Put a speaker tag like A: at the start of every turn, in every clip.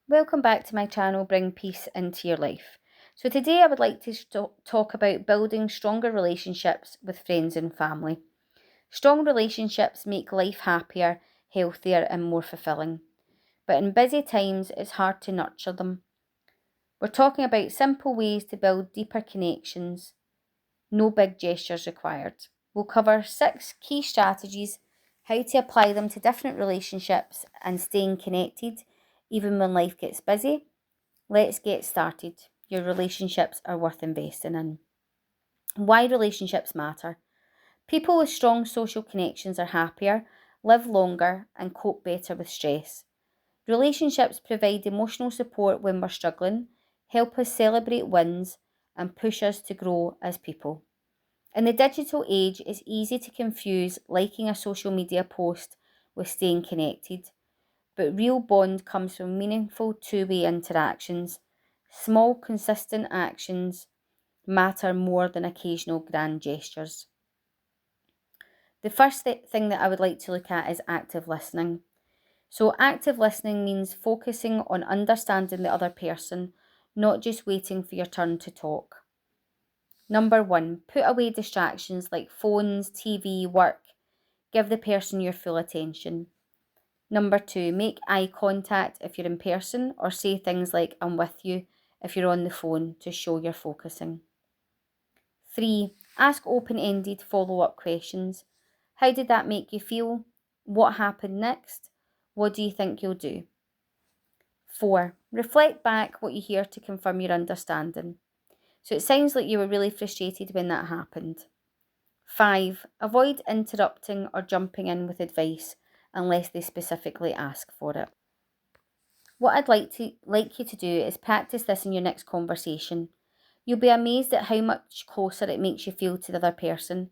A: Welcome back to my channel, Bring Peace into Your Life. So today I would like to talk about building stronger relationships with friends and family. Strong relationships make life happier, healthier and more fulfilling. But in busy times, it's hard to nurture them. We're talking about simple ways to build deeper connections. No big gestures required. We'll cover 6 key strategies, how to apply them to different relationships and staying connected even when life gets busy. Let's get started. Your relationships are worth investing in. Why relationships matter. People with strong social connections are happier, live longer, and cope better with stress. Relationships provide emotional support when we're struggling, help us celebrate wins, and push us to grow as people. In the digital age, it's easy to confuse liking a social media post with staying connected, but real bond comes from meaningful two-way interactions. Small, consistent actions matter more than occasional grand gestures. The first thing that I would like to look at is active listening. So active listening means focusing on understanding the other person, not just waiting for your turn to talk. Number 1, put away distractions like phones, TV, work. Give the person your full attention. Number 2, make eye contact if you're in person or say things like I'm with you if you're on the phone to show you're focusing. 3, ask open-ended follow-up questions. How did that make you feel? What happened next? What do you think you'll do? 4, reflect back what you hear to confirm your understanding. So it sounds like you were really frustrated when that happened. 5, avoid interrupting or jumping in with advice unless they specifically ask for it. What I'd like you to do is practice this in your next conversation. You'll be amazed at how much closer it makes you feel to the other person.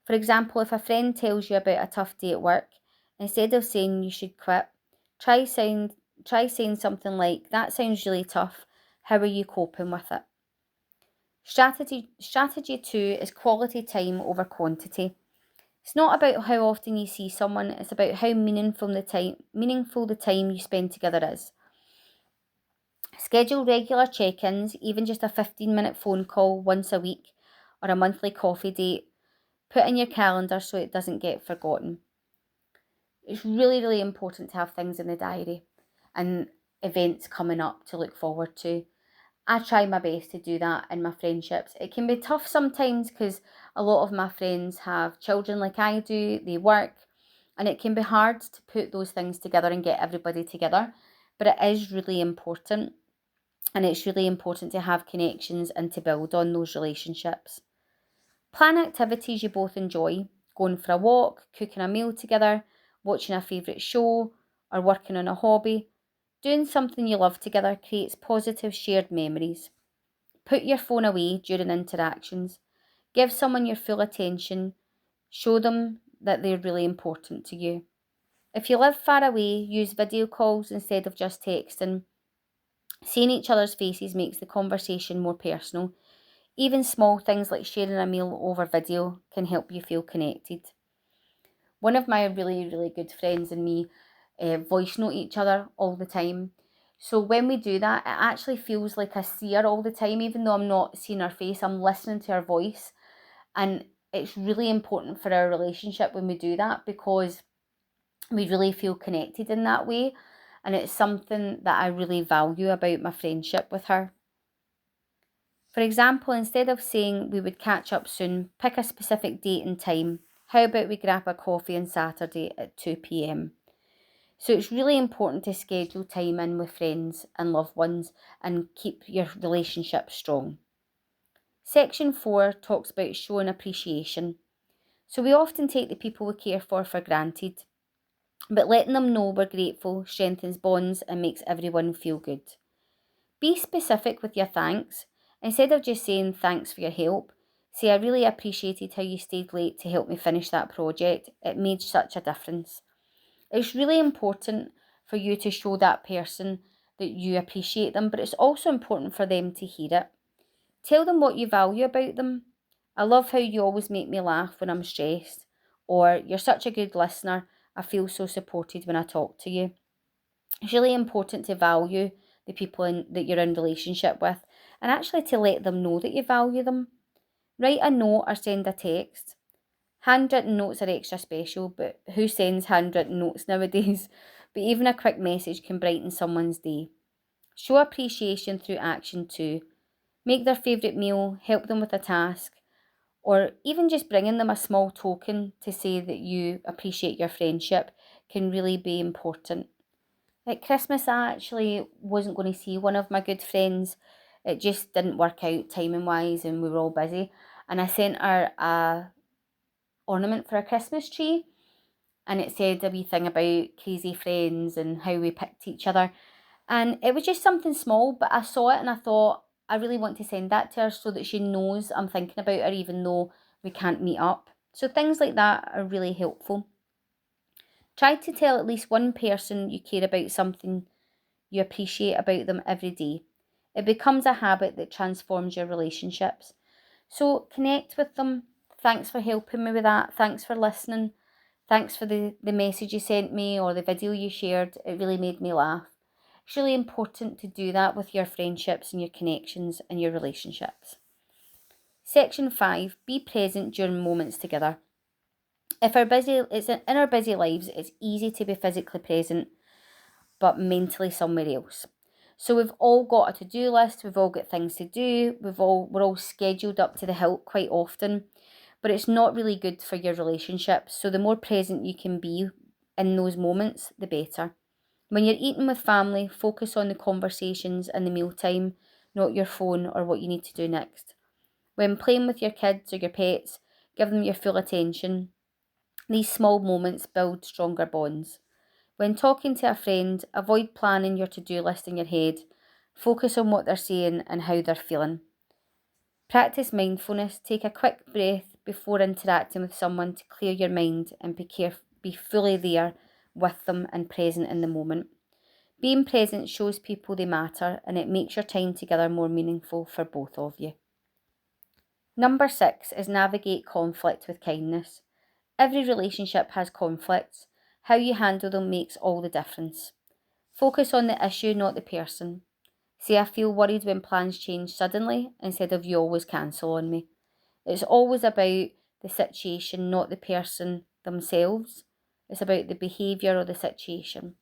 A: For example, if a friend tells you about a tough day at work, instead of saying you should quit, try saying something like, that sounds really tough, how are you coping with it? Strategy 2 is quality time over quantity. It's not about how often you see someone, it's about how meaningful the time you spend together is. Schedule regular check-ins, even just a 15-minute phone call once a week or a monthly coffee date. Put in your calendar so it doesn't get forgotten. It's really, really important to have things in the diary and events coming up to look forward to. I try my best to do that in my friendships. It can be tough sometimes because a lot of my friends have children like I do, they work, and it can be hard to put those things together and get everybody together. But it is really important, and it's really important to have connections and to build on those relationships. Plan activities you both enjoy, going for a walk, cooking a meal together, watching a favourite show, or working on a hobby. Doing something you love together creates positive shared memories. Put your phone away during interactions. Give someone your full attention. Show them that they're really important to you. If you live far away, use video calls instead of just texting. Seeing each other's faces makes the conversation more personal. Even small things like sharing a meal over video can help you feel connected. One of my really, really good friends and me voice note each other all the time. So when we do that, it actually feels like I see her all the time, even though I'm not seeing her face, I'm listening to her voice. And it's really important for our relationship when we do that because we really feel connected in that way. And it's something that I really value about my friendship with her. For example, instead of saying we would catch up soon, pick a specific date and time. How about we grab a coffee on Saturday at 2 p.m? So it's really important to schedule time in with friends and loved ones and keep your relationship strong. Section 4 talks about showing appreciation. So we often take the people we care for granted, but letting them know we're grateful strengthens bonds and makes everyone feel good. Be specific with your thanks. Instead of just saying thanks for your help, say I really appreciated how you stayed late to help me finish that project. It made such a difference. It's really important for you to show that person that you appreciate them, but it's also important for them to hear it. Tell them what you value about them. I love how you always make me laugh when I'm stressed, or you're such a good listener. I feel so supported when I talk to you. It's really important to value the people that you're in relationship with, and actually to let them know that you value them. Write a note or send a text. Handwritten notes are extra special, but who sends handwritten notes nowadays? But even a quick message can brighten someone's day. Show appreciation through action too. Make their favourite meal, help them with a task, or even just bringing them a small token to say that you appreciate your friendship can really be important. At Christmas, I actually wasn't going to see one of my good friends. It just didn't work out timing wise and we were all busy. And I sent her a ornament for a Christmas tree, and it said a wee thing about crazy friends and how we picked each other. And it was just something small, but I saw it and I thought, I really want to send that to her so that she knows I'm thinking about her even though we can't meet up. So things like that are really helpful. Try to tell at least one person you care about something you appreciate about them every day. It becomes a habit that transforms your relationships. So connect with them. Thanks for helping me with that. Thanks for listening. Thanks for the message you sent me or the video you shared. It really made me laugh. It's really important to do that with your friendships and your connections and your relationships. Section 5, be present during moments together. In our busy lives, it's easy to be physically present, but mentally somewhere else. So we've all got a to-do list, we've all got things to do, we're all scheduled up to the hilt quite often, but it's not really good for your relationships. So the more present you can be in those moments, the better. When you're eating with family, focus on the conversations and the mealtime, not your phone or what you need to do next. When playing with your kids or your pets, give them your full attention. These small moments build stronger bonds. When talking to a friend, avoid planning your to-do list in your head. Focus on what they're saying and how they're feeling. Practice mindfulness. Take a quick breath before interacting with someone to clear your mind and be fully there with them and present in the moment. Being present shows people they matter and it makes your time together more meaningful for both of you. Number 6 is navigate conflict with kindness. Every relationship has conflicts. How you handle them makes all the difference. Focus on the issue, not the person. Say, I feel worried when plans change suddenly instead of you always cancel on me. It's always about the situation, not the person themselves. It's about the behaviour or the situation.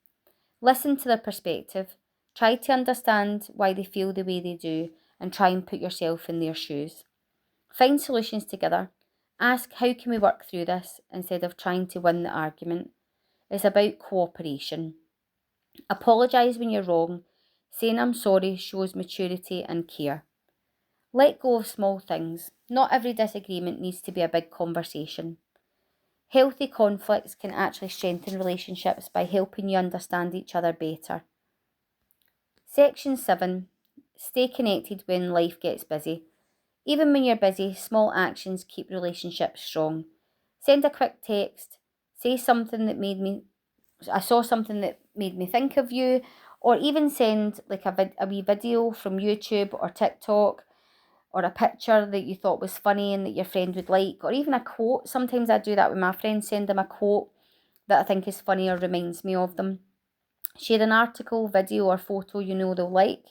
A: Listen to their perspective. Try to understand why they feel the way they do and try and put yourself in their shoes. Find solutions together. Ask, how can we work through this instead of trying to win the argument. It's about cooperation. Apologise when you're wrong. Saying I'm sorry shows maturity and care. Let go of small things. Not every disagreement needs to be a big conversation. Healthy conflicts can actually strengthen relationships by helping you understand each other better. Section 7. Stay connected when life gets busy. Even when you're busy, small actions keep relationships strong. Send a quick text. Say something that I saw something that made me think of you. Or even send like a wee video from YouTube or TikTok, or a picture that you thought was funny and that your friend would like, or even a quote. Sometimes I do that with my friends, send them a quote that I think is funny or reminds me of them. Share an article, video or photo you know they'll like.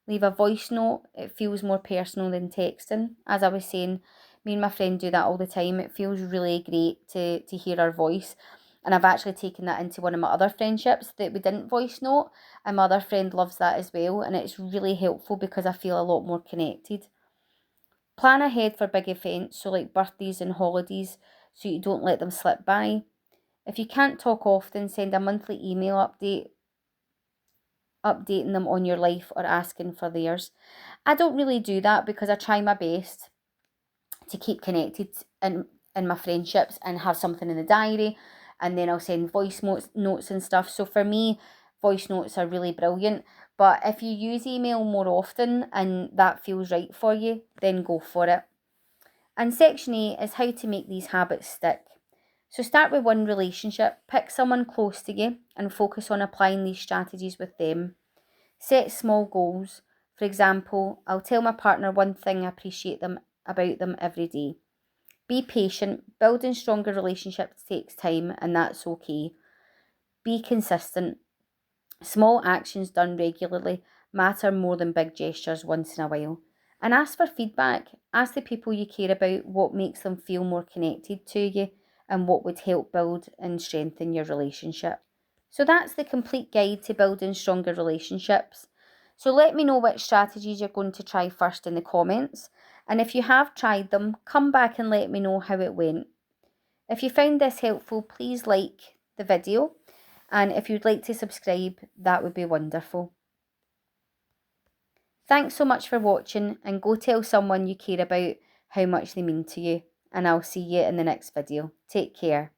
A: Leave a voice note. It feels more personal than texting. As I was saying, me and my friend do that all the time. It feels really great to hear her voice. And I've actually taken that into one of my other friendships that we didn't voice note. And my other friend loves that as well. And it's really helpful because I feel a lot more connected. Plan ahead for big events, so like birthdays and holidays, so you don't let them slip by. If you can't talk often, send a monthly email updating them on your life or asking for theirs. I don't really do that because I try my best to keep connected in my friendships and have something in the diary, and then I'll send voice notes and stuff. So for me, voice notes are really brilliant. But if you use email more often and that feels right for you, then go for it. And section 8 is how to make these habits stick. So start with one relationship, pick someone close to you and focus on applying these strategies with them. Set small goals. For example, I'll tell my partner one thing I appreciate about them every day. Be patient. Building stronger relationships takes time and that's okay. Be consistent. Small actions done regularly matter more than big gestures once in a while. And ask for feedback. Ask the people you care about what makes them feel more connected to you and what would help build and strengthen your relationship. So that's the complete guide to building stronger relationships. So let me know which strategies you're going to try first in the comments. And if you have tried them, come back and let me know how it went. If you found this helpful, please like the video. And if you'd like to subscribe, that would be wonderful. Thanks so much for watching, and go tell someone you care about how much they mean to you. And I'll see you in the next video. Take care.